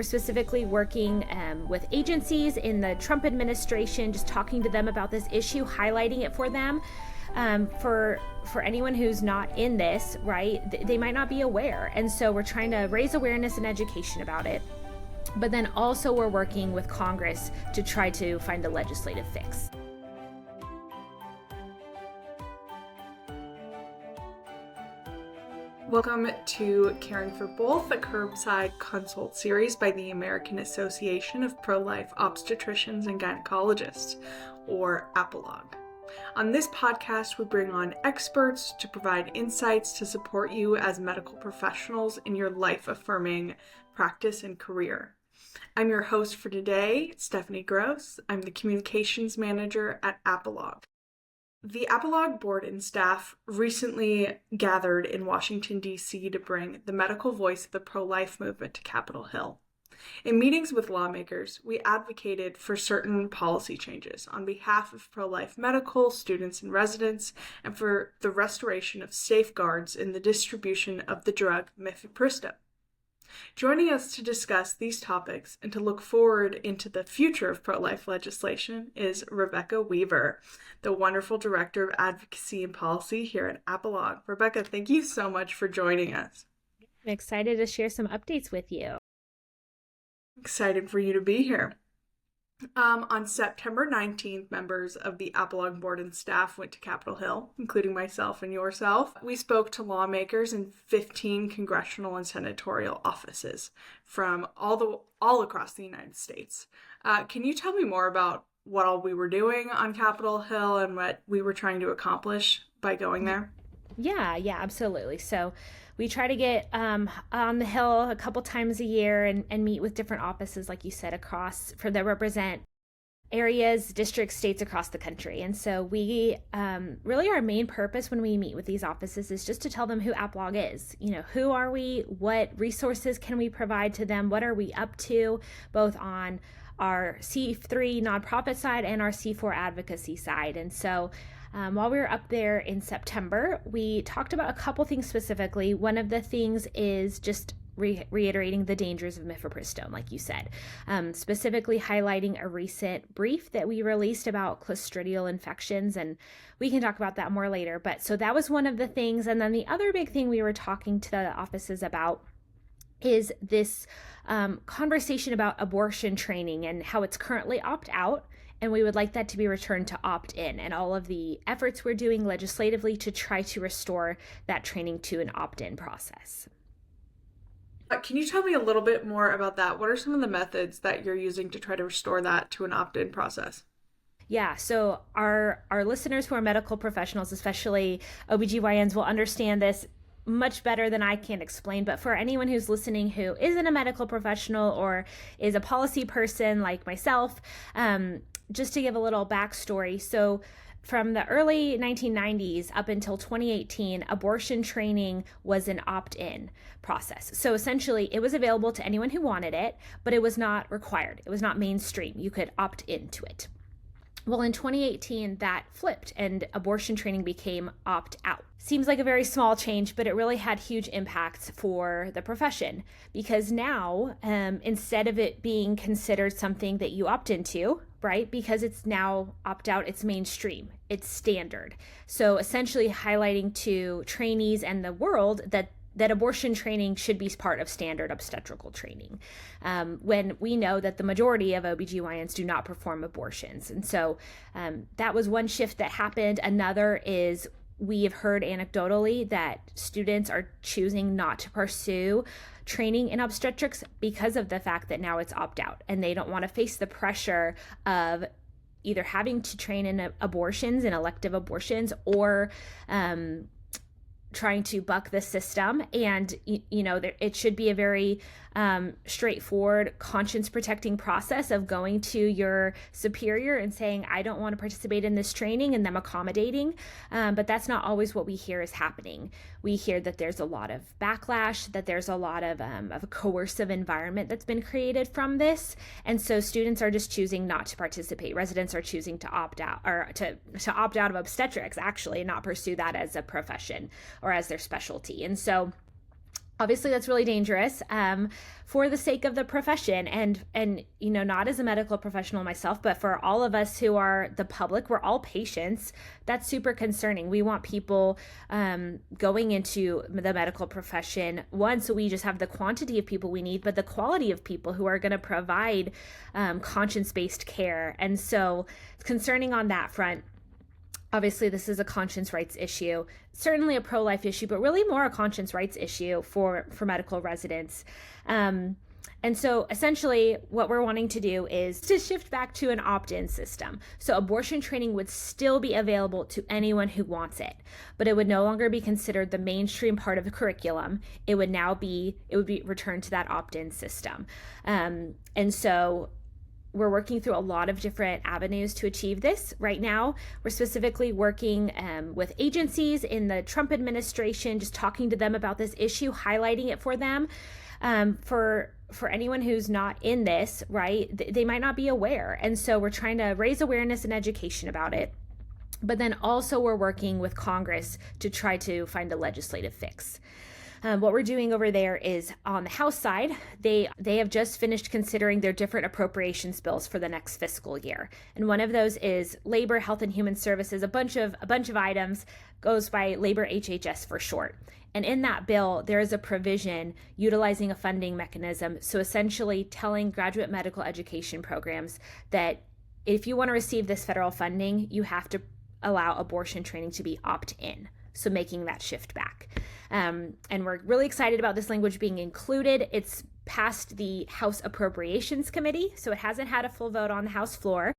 We're specifically working with agencies in the Trump administration, just talking to them about this issue, highlighting it for them. For anyone who's not in this, right, they might not be aware. And so we're trying to raise awareness and education about it. But then also we're working with Congress to try to find a legislative fix. Welcome to Caring for Both, a curbside consult series by the American Association of Pro-Life Obstetricians and Gynecologists, or AAPLOG. On this podcast, we bring on experts to provide insights to support you as medical professionals in your life-affirming practice and career. I'm your host for today, Stephanie Gross. I'm the Communications Manager at AAPLOG. The AAPLOG board and staff recently gathered in Washington, D.C. to bring the medical voice of the pro-life movement to Capitol Hill. In meetings with lawmakers, we advocated for certain policy changes on behalf of pro-life medical students and residents, and for the restoration of safeguards in the distribution of the drug mifepristone. Joining us to discuss these topics and to look forward into the future of pro-life legislation is Rebecca Weaver, the wonderful Director of Advocacy and Policy here at AAPLOG. Rebecca, thank you so much for joining us. I'm excited to share some updates with you. Excited for you to be here. On September 19th, members of the AAPLOG board and staff went to Capitol Hill, including myself and yourself. We spoke to lawmakers in 15 congressional and senatorial offices from all across the United States. Can you tell me more about what all we were doing on Capitol Hill and what we were trying to accomplish by going there? Yeah, absolutely. So we try to get on the Hill a couple times a year and meet with different offices, like you said, that represent areas, districts, states across the country. And so we really, our main purpose when we meet with these offices is just to tell them who AAPLOG is. You know, who are we? What resources can we provide to them? What are we up to, both on our C3 nonprofit side and our C4 advocacy side? And so while we were up there in September, we talked about a couple things specifically. One of the things is just reiterating the dangers of mifepristone, like you said, specifically highlighting a recent brief that we released about clostridial infections, and we can talk about that more later. But so that was one of the things. And then the other big thing we were talking to the offices about is this conversation about abortion training and how it's currently opt-out. And we would like that to be returned to opt-in, and all of the efforts we're doing legislatively to try to restore that training to an opt-in process. Can you tell me a little bit more about that? What are some of the methods that you're using to try to restore that to an opt-in process? Yeah, so our listeners who are medical professionals, especially OBGYNs, will understand this much better than I can explain. But for anyone who's listening who isn't a medical professional or is a policy person like myself, just to give a little backstory. So from the early 1990s up until 2018, abortion training was an opt-in process. So essentially it was available to anyone who wanted it, but it was not required. It was not mainstream. You could opt into it. Well, in 2018, that flipped and abortion training became opt-out. Seems like a very small change, but it really had huge impacts for the profession, because now, instead of it being considered something that you opt into, right, because it's now opt-out, it's mainstream, it's standard. So essentially highlighting to trainees and the world that abortion training should be part of standard obstetrical training, when we know that the majority of OBGYNs do not perform abortions. And so that was one shift that happened. Another is we have heard anecdotally that students are choosing not to pursue training in obstetrics because of the fact that now it's opt-out, and they don't want to face the pressure of either having to train in abortions and elective abortions, or trying to buck the system. And it should be a very straightforward, conscience protecting process of going to your superior and saying, I don't want to participate in this training, and them accommodating. But that's not always what we hear is happening. We hear that there's a lot of backlash, that there's a lot of a coercive environment that's been created from this. And so students are just choosing not to participate. Residents are choosing to opt out, or to opt out of obstetrics, actually, and not pursue that as a profession or as their specialty. And so Obviously that's really dangerous, for the sake of the profession, and not as a medical professional myself, but for all of us who are the public, we're all patients. That's super concerning. We want people going into the medical profession, one, so we just have the quantity of people we need, but the quality of people who are going to provide conscience-based care. And so it's concerning on that front. Obviously, this is a conscience rights issue, certainly a pro-life issue, but really more a conscience rights issue for medical residents. And so essentially what we're wanting to do is to shift back to an opt-in system. So abortion training would still be available to anyone who wants it, but it would no longer be considered the mainstream part of the curriculum. It would be returned to that opt-in system. And so we're working through a lot of different avenues to achieve this. Right now, we're specifically working with agencies in the Trump administration, just talking to them about this issue, highlighting it for them. For anyone who's not in this, right, they might not be aware. And so we're trying to raise awareness and education about it. But then also we're working with Congress to try to find a legislative fix. What we're doing over there is on the House side, they have just finished considering their different appropriations bills for the next fiscal year. And one of those is Labor, Health and Human Services, a bunch of items, goes by Labor HHS for short. And in that bill, there is a provision utilizing a funding mechanism. So essentially telling graduate medical education programs that if you want to receive this federal funding, you have to allow abortion training to be opt-in. So making that shift back. And we're really excited about this language being included. It's passed the House Appropriations Committee, so it hasn't had a full vote on the House floor.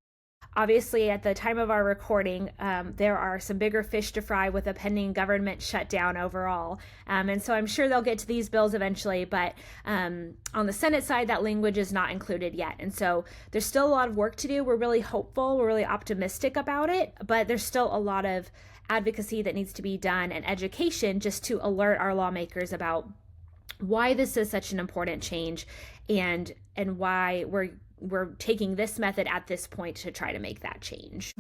Obviously, at the time of our recording, there are some bigger fish to fry with a pending government shutdown overall. And so I'm sure they'll get to these bills eventually, but on the Senate side, that language is not included yet. And so there's still a lot of work to do. We're really hopeful, we're really optimistic about it, but there's still a lot of advocacy that needs to be done and education just to alert our lawmakers about why this is such an important change and why we're taking this method at this point to try to make that change.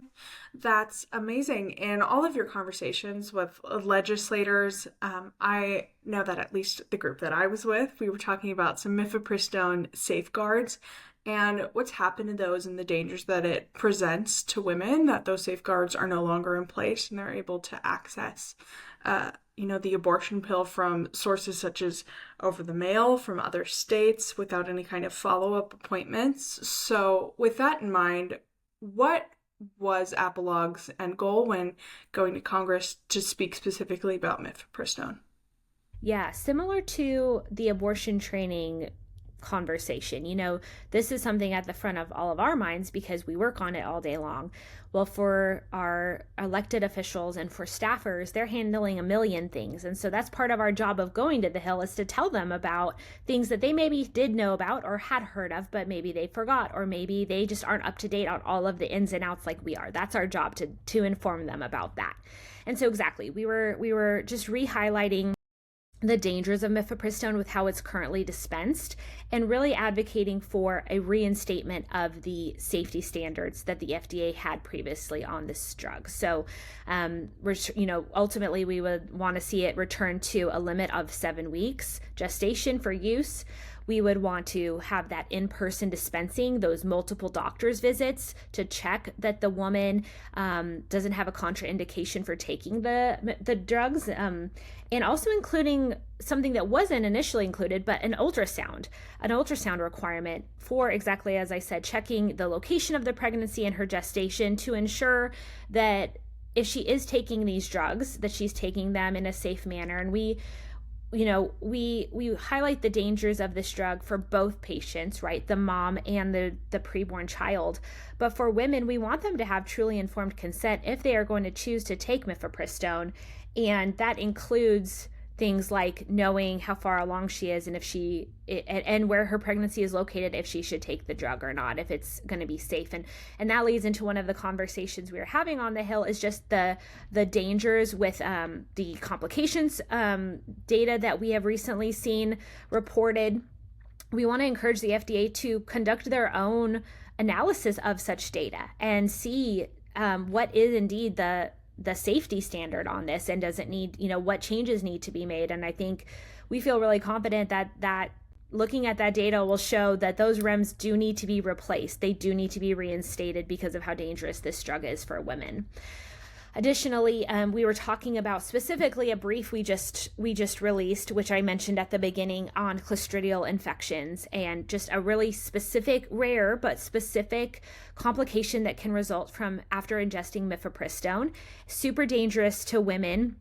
That's amazing. In all of your conversations with legislators, I know that at least the group that I was with, we were talking about some mifepristone safeguards and what's happened to those and the dangers that it presents to women, that those safeguards are no longer in place and they're able to access the abortion pill from sources such as over the mail from other states without any kind of follow-up appointments. So with that in mind, what was AAPLOG's end goal when going to Congress to speak specifically about mifepristone? Yeah, similar to the abortion training conversation. This is something at the front of all of our minds because we work on it all day long. Well, for our elected officials and for staffers, they're handling a million things. And so that's part of our job of going to the Hill, is to tell them about things that they maybe did know about or had heard of, but maybe they forgot, or maybe they just aren't up to date on all of the ins and outs like we are. That's our job, to inform them about that. And so exactly, we were just re-highlighting the dangers of mifepristone with how it's currently dispensed, and really advocating for a reinstatement of the safety standards that the FDA had previously on this drug. So, ultimately we would want to see it return to a limit of 7 weeks gestation for use. We would want to have that in-person dispensing, those multiple doctor's visits to check that the woman doesn't have a contraindication for taking the drugs, and also including something that wasn't initially included, but an ultrasound requirement for, exactly as I said, checking the location of the pregnancy and her gestation to ensure that if she is taking these drugs, that she's taking them in a safe manner. And we highlight the dangers of this drug for both patients, right? The mom and the preborn child. But for women, we want them to have truly informed consent if they are going to choose to take mifepristone. And that includes things like knowing how far along she is and where her pregnancy is located, if she should take the drug or not, if it's going to be safe. And that leads into one of the conversations we were having on the Hill, is just the dangers with the complications data that we have recently seen reported. We want to encourage the FDA to conduct their own analysis of such data and see what is indeed the safety standard on this, and does it need, what changes need to be made. And I think we feel really confident that looking at that data will show that those REMS do need to be replaced. They do need to be reinstated because of how dangerous this drug is for women. Additionally, we were talking about specifically a brief we just released, which I mentioned at the beginning, on clostridial infections, and just a really specific, rare but specific complication that can result from after ingesting mifepristone. Super dangerous to women,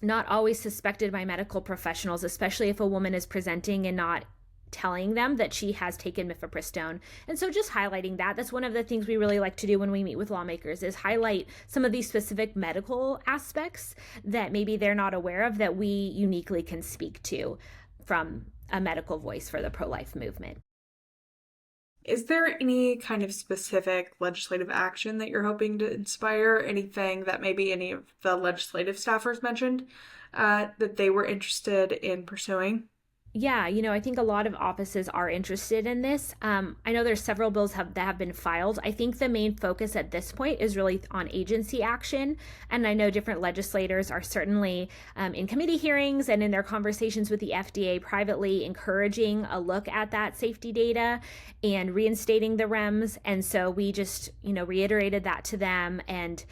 not always suspected by medical professionals, especially if a woman is presenting and not telling them that she has taken mifepristone. And so just highlighting that's one of the things we really like to do when we meet with lawmakers, is highlight some of these specific medical aspects that maybe they're not aware of, that we uniquely can speak to from a medical voice for the pro-life movement. Is there any kind of specific legislative action that you're hoping to inspire? Anything that maybe any of the legislative staffers mentioned that they were interested in pursuing? Yeah, I think a lot of offices are interested in this. I know there's several bills that have been filed. I think the main focus at this point is really on agency action. And I know different legislators are certainly in committee hearings and in their conversations with the FDA privately encouraging a look at that safety data and reinstating the REMS. And so we just, reiterated that to them and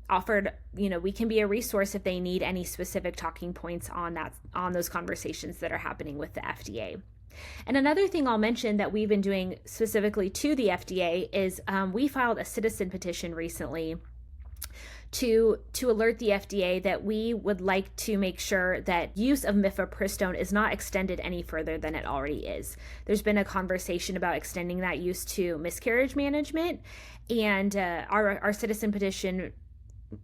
offered, we can be a resource if they need any specific talking points on those conversations that are happening with the FDA. And another thing I'll mention that we've been doing specifically to the FDA is we filed a citizen petition recently to alert the FDA that we would like to make sure that use of mifepristone is not extended any further than it already is. There's been a conversation about extending that use to miscarriage management, and our citizen petition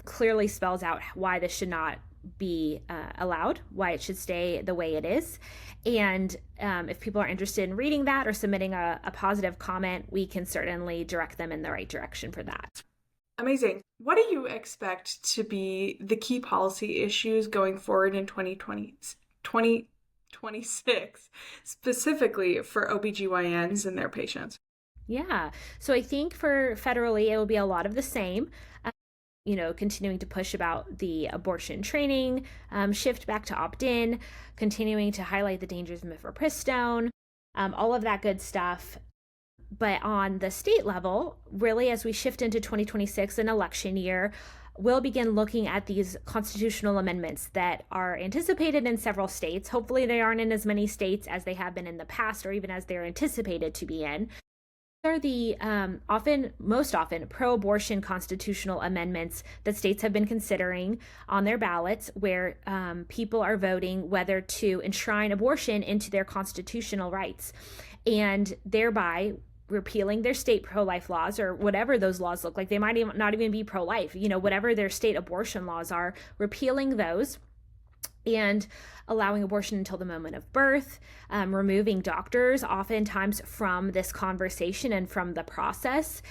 clearly spells out why this should not be allowed, why it should stay the way it is. And if people are interested in reading that or submitting a positive comment, we can certainly direct them in the right direction for that. Amazing. What do you expect to be the key policy issues going forward in 2026, specifically for OBGYNs and their patients? Yeah. So I think for federally, it will be a lot of the same. Continuing to push about the abortion training, shift back to opt-in, continuing to highlight the dangers of mifepristone, all of that good stuff. But on the state level, really, as we shift into 2026, an election year, we'll begin looking at these constitutional amendments that are anticipated in several states. Hopefully they aren't in as many states as they have been in the past, or even as they're anticipated to be in. Are the most often pro-abortion constitutional amendments that states have been considering on their ballots, where people are voting whether to enshrine abortion into their constitutional rights, and thereby repealing their state pro-life laws, or whatever those laws look like. They might even not even be pro-life, whatever their state abortion laws are, repealing those and allowing abortion until the moment of birth, removing doctors oftentimes from this conversation and from the process,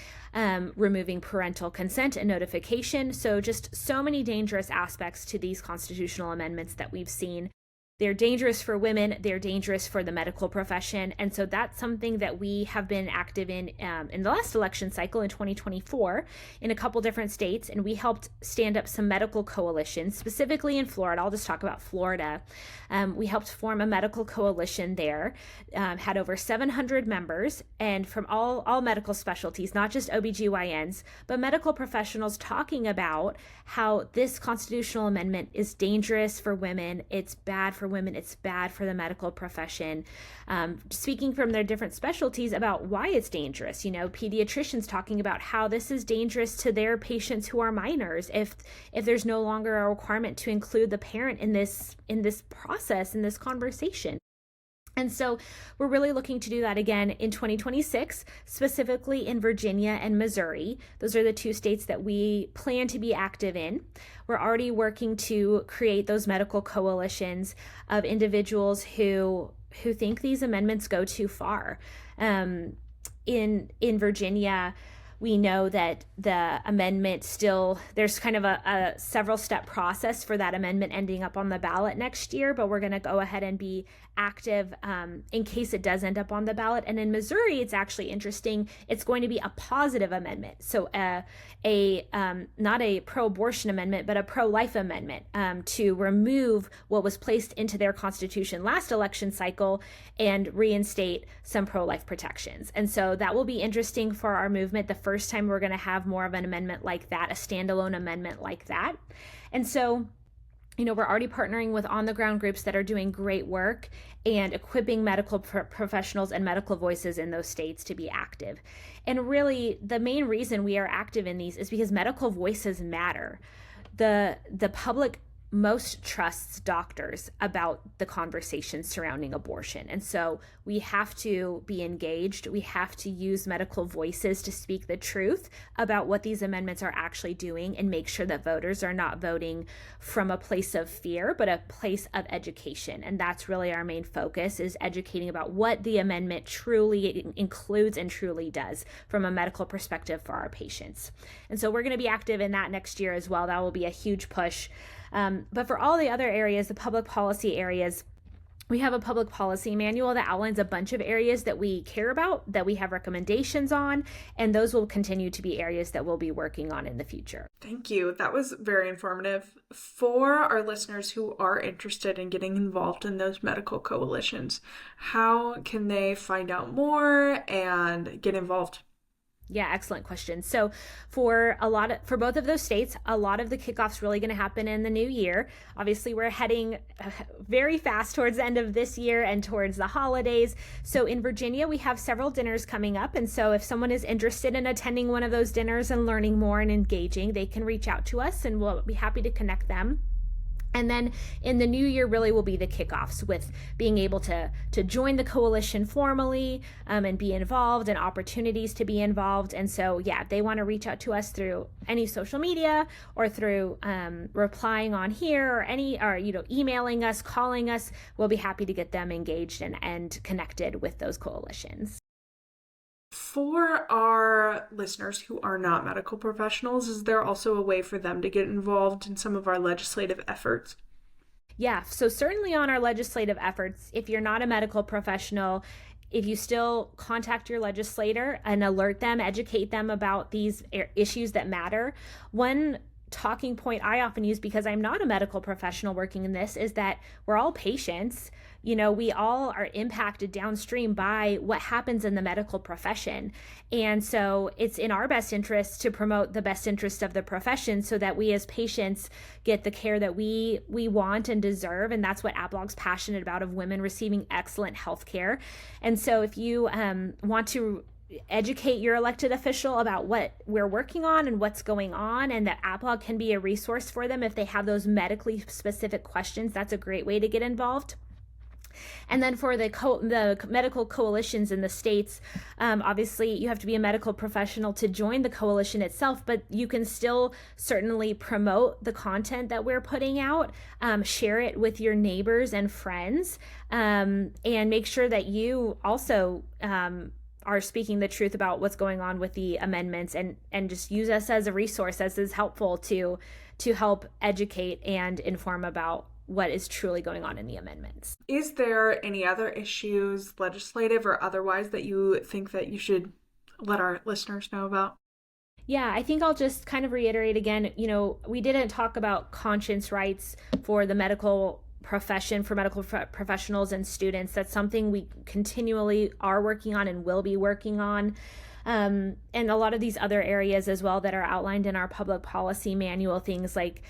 removing parental consent and notification. So just so many dangerous aspects to these constitutional amendments that we've seen. They're dangerous for women, they're dangerous for the medical profession, and so that's something that we have been active in the last election cycle in 2024 in a couple different states, and we helped stand up some medical coalitions, specifically in Florida. I'll just talk about Florida. We helped form a medical coalition there, had over 700 members, and from all medical specialties, not just OBGYNs, but medical professionals talking about how this constitutional amendment is dangerous for women, it's bad for women, it's bad for the medical profession, speaking from their different specialties about why it's dangerous. Pediatricians talking about how this is dangerous to their patients who are minors if there's no longer a requirement to include the parent in this process, in this conversation. And so we're really looking to do that again in 2026, specifically in Virginia and Missouri. Those are the two states that we plan to be active in. We're already working to create those medical coalitions of individuals who think these amendments go too far. In Virginia, we know that the amendment there's kind of a several step process for that amendment ending up on the ballot next year, but we're going to go ahead and be active in case it does end up on the ballot. And in Missouri, it's actually interesting. It's going to be a positive amendment. So not a pro-abortion amendment, but a pro-life amendment to remove what was placed into their constitution last election cycle and reinstate some pro-life protections. And so that will be interesting for our movement. The first time we're going to have more of an amendment like that, a standalone amendment like that. And so we're already partnering with on-the-ground groups that are doing great work and equipping medical professionals and medical voices in those states to be active. And really, the main reason we are active in these is because medical voices matter. The public most trusts doctors about the conversation surrounding abortion. And so we have to be engaged. We have to use medical voices to speak the truth about what these amendments are actually doing and make sure that voters are not voting from a place of fear, but a place of education. And that's really our main focus, is educating about what the amendment truly includes and truly does from a medical perspective for our patients. And so we're going to be active in that next year as well. That will be a huge push. But for all the other areas, the public policy areas, we have a public policy manual that outlines a bunch of areas that we care about, that we have recommendations on, and those will continue to be areas that we'll be working on in the future. Thank you. That was very informative. For our listeners who are interested in getting involved in those medical coalitions, how can they find out more and get involved? Yeah, excellent question. So for both of those states, a lot of the kickoff's really going to happen in the new year. Obviously, we're heading very fast towards the end of this year and towards the holidays. So in Virginia, we have several dinners coming up. And so if someone is interested in attending one of those dinners and learning more and engaging, they can reach out to us and we'll be happy to connect them. And then in the new year really will be the kickoffs with being able to join the coalition formally and be involved, and opportunities to be involved. And so, yeah, if they want to reach out to us through any social media or through replying on here or emailing us, calling us, we'll be happy to get them engaged and connected with those coalitions. For our listeners who are not medical professionals, is there also a way for them to get involved in some of our legislative efforts? Yeah, so certainly on our legislative efforts, if you're not a medical professional, if you still contact your legislator and alert them, educate them about these issues that matter. One talking point I often use, because I'm not a medical professional working in this, is that we're all patients. We all are impacted downstream by what happens in the medical profession. And so it's in our best interest to promote the best interest of the profession so that we as patients get the care that we want and deserve. And that's what AAPLOG's passionate about, of women receiving excellent health care. And so if you want to educate your elected official about what we're working on and what's going on, and that AAPLOG can be a resource for them if they have those medically specific questions, that's a great way to get involved. And then for the medical coalitions in the states, obviously you have to be a medical professional to join the coalition itself, but you can still certainly promote the content that we're putting out, share it with your neighbors and friends, and make sure that you also are speaking the truth about what's going on with the amendments, and just use us as a resource, as is helpful to help educate and inform about what is truly going on in the amendments. Is there any other issues, legislative or otherwise, that you think that you should let our listeners know about? Yeah, I think I'll just kind of reiterate again, we didn't talk about conscience rights for the medical profession, for medical professionals and students. That's something we continually are working on and will be working on. And a lot of these other areas as well that are outlined in our public policy manual, things like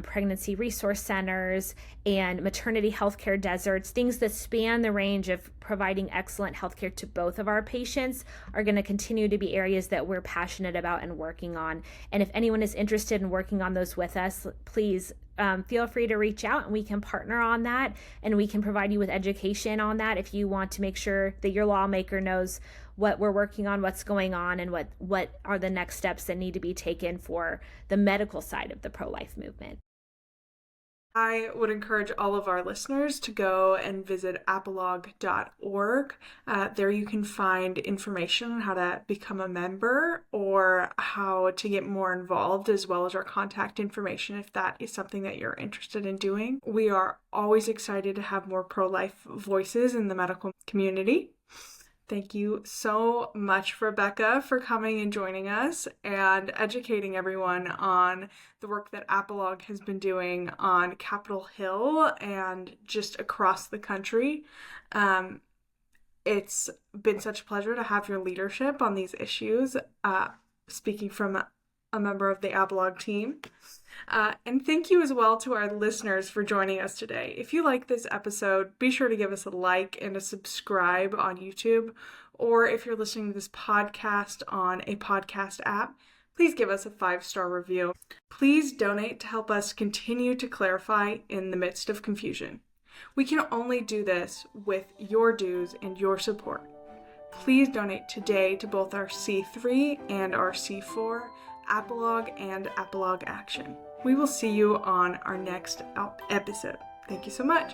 pregnancy resource centers and maternity healthcare deserts, things that span the range of providing excellent healthcare to both of our patients, are going to continue to be areas that we're passionate about and working on. And if anyone is interested in working on those with us, please feel free to reach out and we can partner on that, and we can provide you with education on that if you want to make sure that your lawmaker knows what we're working on, what's going on, and what are the next steps that need to be taken for the medical side of the pro-life movement. I would encourage all of our listeners to go and visit AAPLOG.org. There you can find information on how to become a member or how to get more involved, as well as our contact information if that is something that you're interested in doing. We are always excited to have more pro-life voices in the medical community. Thank you so much, Rebecca, for coming and joining us and educating everyone on the work that AAPLOG has been doing on Capitol Hill and just across the country. It's been such a pleasure to have your leadership on these issues, speaking from a member of the AAPLOG team. And thank you as well to our listeners for joining us today. If you like this episode, be sure to give us a like and a subscribe on YouTube. Or if you're listening to this podcast on a podcast app, please give us a 5-star review. Please donate to help us continue to clarify in the midst of confusion. We can only do this with your dues and your support. Please donate today to both our C3 and our C4, AAPLOG and AAPLOG Action. We will see you on our next episode. Thank you so much.